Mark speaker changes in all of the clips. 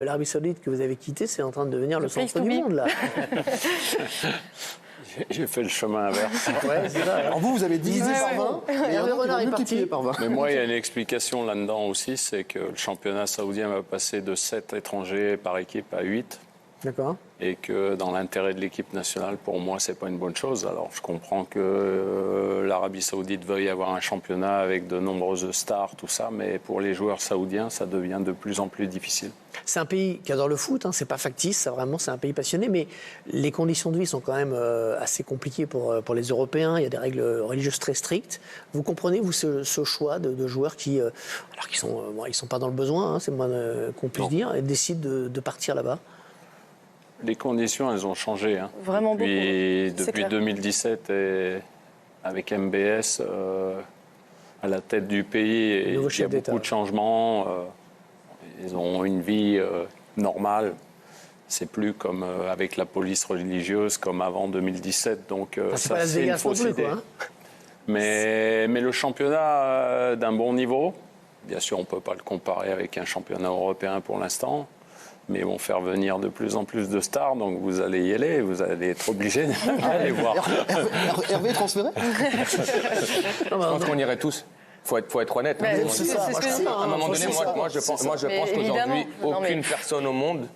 Speaker 1: L'Arabie Saoudite que vous avez quittée, c'est en train de devenir le centre du monde, là.
Speaker 2: J'ai fait le chemin inverse.
Speaker 1: Ouais, c'est ça.
Speaker 3: Alors vous avez divisé par 20, et
Speaker 1: Hervé Renard est
Speaker 3: multiplié
Speaker 1: parti.
Speaker 3: par 20.
Speaker 2: Mais moi, il y a une explication là-dedans aussi, c'est que le championnat saoudien va passer de 7 étrangers par équipe à 8.
Speaker 1: D'accord.
Speaker 2: Et que dans l'intérêt de l'équipe nationale, pour moi, c'est pas une bonne chose. Alors, je comprends que l'Arabie Saoudite veuille avoir un championnat avec de nombreuses stars, tout ça, mais pour les joueurs saoudiens, ça devient de plus en plus difficile.
Speaker 1: C'est un pays qui adore le foot, hein, c'est pas factice, ça, vraiment, c'est un pays passionné, mais les conditions de vie sont quand même assez compliquées pour les Européens. Il y a des règles religieuses très strictes. Vous comprenez, vous, ce choix de joueurs qui, alors qu'ils sont, ils sont pas dans le besoin, hein, c'est moins qu'on puisse dire, et décident de partir là-bas?
Speaker 2: Les conditions, elles ont changé. Hein.
Speaker 4: Vraiment
Speaker 2: Depuis
Speaker 4: clair.
Speaker 2: 2017, et avec MBS à la tête du pays, et il y a beaucoup de changements. Ils ont une vie normale. C'est plus comme avec la police religieuse comme avant 2017. Donc
Speaker 1: ça, c'est une fausse idée. Quoi, hein.
Speaker 2: Mais le championnat d'un bon niveau, bien sûr, on ne peut pas le comparer avec un championnat européen pour l'instant. Mais ils vont faire venir de plus en plus de stars, donc vous allez y aller, vous allez être obligé d'aller voir.
Speaker 3: Hervé transféré?
Speaker 5: Je pense qu'on irait tous. Faut être honnête.
Speaker 4: Mais
Speaker 3: c'est ça.
Speaker 5: À un moment donné, moi je pense qu'aujourd'hui, aucune personne au monde,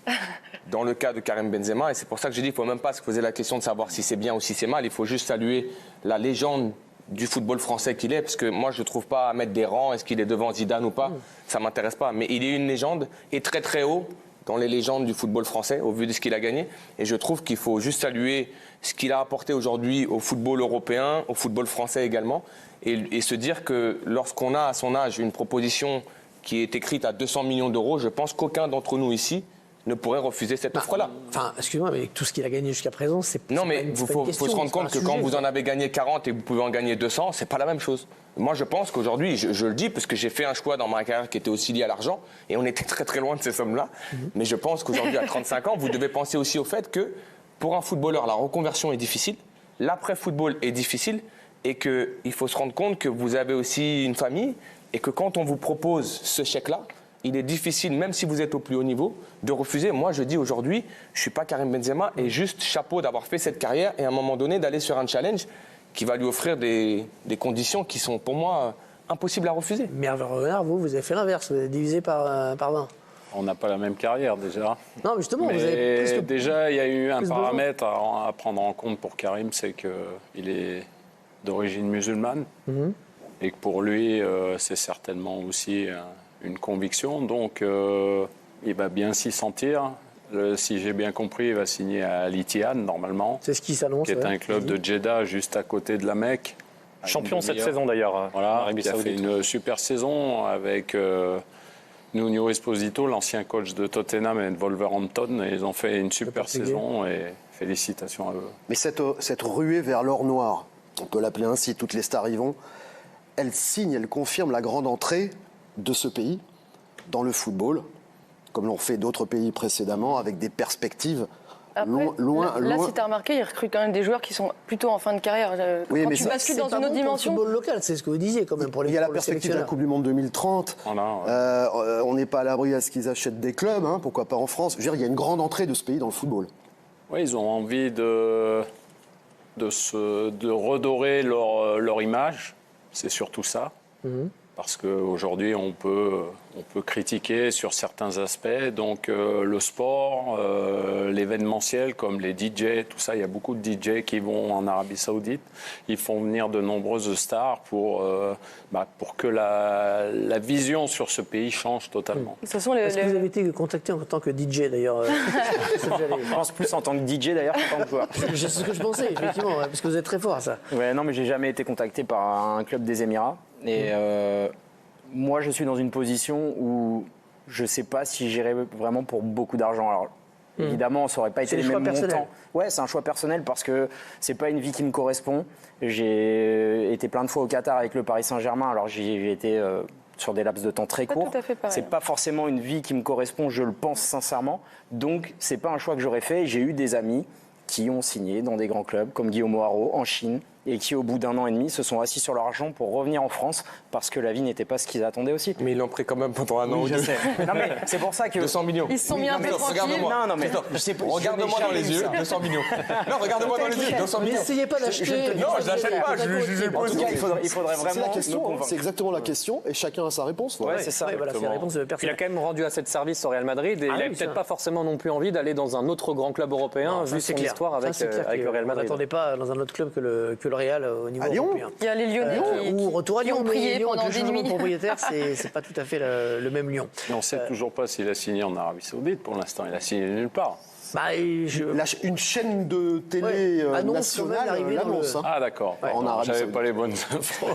Speaker 5: dans le cas de Karim Benzema, et c'est pour ça que j'ai dit qu'il ne faut même pas se poser la question de savoir si c'est bien ou si c'est mal, il faut juste saluer la légende du football français qu'il est, parce que moi je ne trouve pas à mettre des rangs, est-ce qu'il est devant Zidane ou pas, ça ne m'intéresse pas. Mais il est une légende, et très très haut dans les légendes du football français, au vu de ce qu'il a gagné. Et je trouve qu'il faut juste saluer ce qu'il a apporté aujourd'hui au football européen, au football français également, et se dire que lorsqu'on a à son âge une proposition qui est écrite à 200 millions d'euros, je pense qu'aucun d'entre nous ici ne pourrait refuser cette offre-là.
Speaker 1: Enfin, excusez-moi, mais avec tout ce qu'il a gagné jusqu'à présent, c'est
Speaker 5: non, mais il faut se rendre compte que quand vous en avez gagné 40 et que vous pouvez en gagner 200, c'est pas la même chose. Moi, je pense qu'aujourd'hui, je le dis parce que j'ai fait un choix dans ma carrière qui était aussi lié à l'argent et on était très très loin de ces sommes-là. Mais je pense qu'aujourd'hui, à 35 ans, vous devez penser aussi au fait que pour un footballeur, la reconversion est difficile, l'après-football est difficile et qu'il faut se rendre compte que vous avez aussi une famille et que quand on vous propose ce chèque-là, il est difficile, même si vous êtes au plus haut niveau, de refuser. Moi, je dis aujourd'hui, je ne suis pas Karim Benzema et juste chapeau d'avoir fait cette carrière et à un moment donné d'aller sur un challenge qui va lui offrir des conditions qui sont pour moi impossibles à refuser.
Speaker 1: Mais Hervé Renard, vous avez fait l'inverse, vous avez divisé par 20.
Speaker 2: On n'a pas la même carrière déjà.
Speaker 1: Non, mais justement,
Speaker 2: mais
Speaker 1: vous avez plus que...
Speaker 2: déjà, il y a eu un paramètre à prendre en compte pour Karim, c'est qu'il est d'origine musulmane et que pour lui, c'est certainement aussi une conviction. Donc, il va bien s'y sentir. Si j'ai bien compris, il va signer à Al Ittihad, normalement.
Speaker 1: C'est ce qui s'annonce.
Speaker 2: Qui est un club de Jeddah, juste à côté de la Mecque.
Speaker 6: Champion cette saison, d'ailleurs.
Speaker 2: Voilà, qui a fait une super saison avec Nuno Esposito, l'ancien coach de Tottenham et de Wolverhampton. Et ils ont fait une super saison et félicitations à eux.
Speaker 3: Mais cette ruée vers l'or noir, on peut l'appeler ainsi, toutes les stars y vont, elle signe, elle confirme la grande entrée de ce pays dans le football, comme l'ont fait d'autres pays précédemment, avec des perspectives loin.
Speaker 4: Là, si tu as remarqué, ils recrutent quand même des joueurs qui sont plutôt en fin de carrière.
Speaker 3: Oui,
Speaker 4: quand
Speaker 3: mais
Speaker 4: tu bascules dans une autre dimension.
Speaker 1: Le football local, c'est ce que vous disiez quand même pour les.
Speaker 3: Il y a la perspective de la Coupe du Monde 2030.
Speaker 2: Voilà,
Speaker 3: on n'est pas à l'abri à ce qu'ils achètent des clubs, hein, pourquoi pas en France. Je veux dire, il y a une grande entrée de ce pays dans le football.
Speaker 2: Oui, ils ont envie de redorer leur image. C'est surtout ça. Parce qu'aujourd'hui, on peut critiquer sur certains aspects. Donc, le sport, l'événementiel, comme les DJ, tout ça, il y a beaucoup de DJ qui vont en Arabie Saoudite. Ils font venir de nombreuses stars pour que la vision sur ce pays change totalement.
Speaker 1: Est-ce que vous avez été contacté en tant que DJ, d'ailleurs
Speaker 6: Je pense plus en tant que DJ, d'ailleurs, qu'en tant que joueur.
Speaker 1: C'est ce que je pensais, effectivement, parce que vous êtes très fort à ça.
Speaker 6: Ouais, non, mais j'ai jamais été contacté par un club des Émirats. Et moi, je suis dans une position où je ne sais pas si j'irai vraiment pour beaucoup d'argent. Alors, évidemment, ça n'aurait pas été les mêmes montants. Ouais, c'est un choix personnel parce que c'est pas une vie qui me correspond. J'ai été plein de fois au Qatar avec le Paris Saint-Germain. Alors, j'ai été sur des laps de temps très courts. C'est pas forcément une vie qui me correspond, je le pense sincèrement. Donc, c'est pas un choix que j'aurais fait. J'ai eu des amis qui ont signé dans des grands clubs comme Guillaume Haro en Chine, et qui, au bout d'1 an et demi, se sont assis sur leur argent pour revenir en France parce que la vie n'était pas ce qu'ils attendaient aussi.
Speaker 5: Mais ils l'ont pris quand même pendant 1 an ou
Speaker 6: Oui, je
Speaker 5: 2.
Speaker 6: sais. Non, mais c'est pour ça que.
Speaker 5: 200 millions.
Speaker 4: Ils se sont mis un peu
Speaker 5: Christophe,
Speaker 4: tranquilles.
Speaker 5: regarde-moi.
Speaker 6: Non, mais
Speaker 5: Christophe,
Speaker 6: je
Speaker 5: regarde-moi
Speaker 6: n'ai
Speaker 5: dans les
Speaker 6: jamais
Speaker 5: yeux,
Speaker 6: vu ça.
Speaker 5: 200 millions. Non, regarde-moi dans les yeux, 200 millions.
Speaker 1: N'essayez pas d'acheter.
Speaker 5: Non, je l'achète pas, je
Speaker 6: En tout cas, il faudrait
Speaker 3: C'est la
Speaker 6: vraiment nous
Speaker 3: question, hein,
Speaker 6: convaincre.
Speaker 3: c'est exactement la question, et chacun a sa réponse. Voilà.
Speaker 6: Ouais, c'est ça.
Speaker 1: Ouais, voilà, c'est la réponse de
Speaker 7: Il a
Speaker 1: personne.
Speaker 7: quand même rendu assez de services au Real Madrid et
Speaker 1: Ah
Speaker 7: il n'avait
Speaker 1: oui,
Speaker 7: peut-être
Speaker 1: ça.
Speaker 7: pas forcément non plus envie d'aller dans un autre grand club européen
Speaker 1: Non, ça,
Speaker 7: vu
Speaker 1: c'est
Speaker 7: son
Speaker 1: clair.
Speaker 7: histoire avec,
Speaker 1: Ça, c'est clair
Speaker 7: avec le Real
Speaker 1: On
Speaker 7: Madrid.
Speaker 1: n'attendait pas dans un autre club que le Real au niveau
Speaker 3: À Lyon
Speaker 1: européen.
Speaker 4: Il y a les Lyonnais
Speaker 1: Ou retour à
Speaker 4: qui
Speaker 1: Lyon,
Speaker 4: ont
Speaker 1: mais
Speaker 4: prié
Speaker 1: Lyon,
Speaker 4: pendant
Speaker 1: avec le
Speaker 4: des
Speaker 1: changement de
Speaker 4: nuits.
Speaker 1: propriétaire, c'est pas tout à fait le même Lyon.
Speaker 2: Et on ne sait toujours pas s'il a signé en Arabie Saoudite pour l'instant. Il a signé nulle part.
Speaker 1: Bah,
Speaker 3: Une chaîne de télé
Speaker 1: Ouais, annonce quand même
Speaker 3: nationale
Speaker 1: l'arrivée dans
Speaker 3: l'annonce.
Speaker 1: le-
Speaker 3: hein.
Speaker 2: Ah d'accord.
Speaker 3: En
Speaker 2: Bon,
Speaker 3: Arabie
Speaker 2: j'avais
Speaker 3: Saoudite.
Speaker 2: pas les bonnes infos.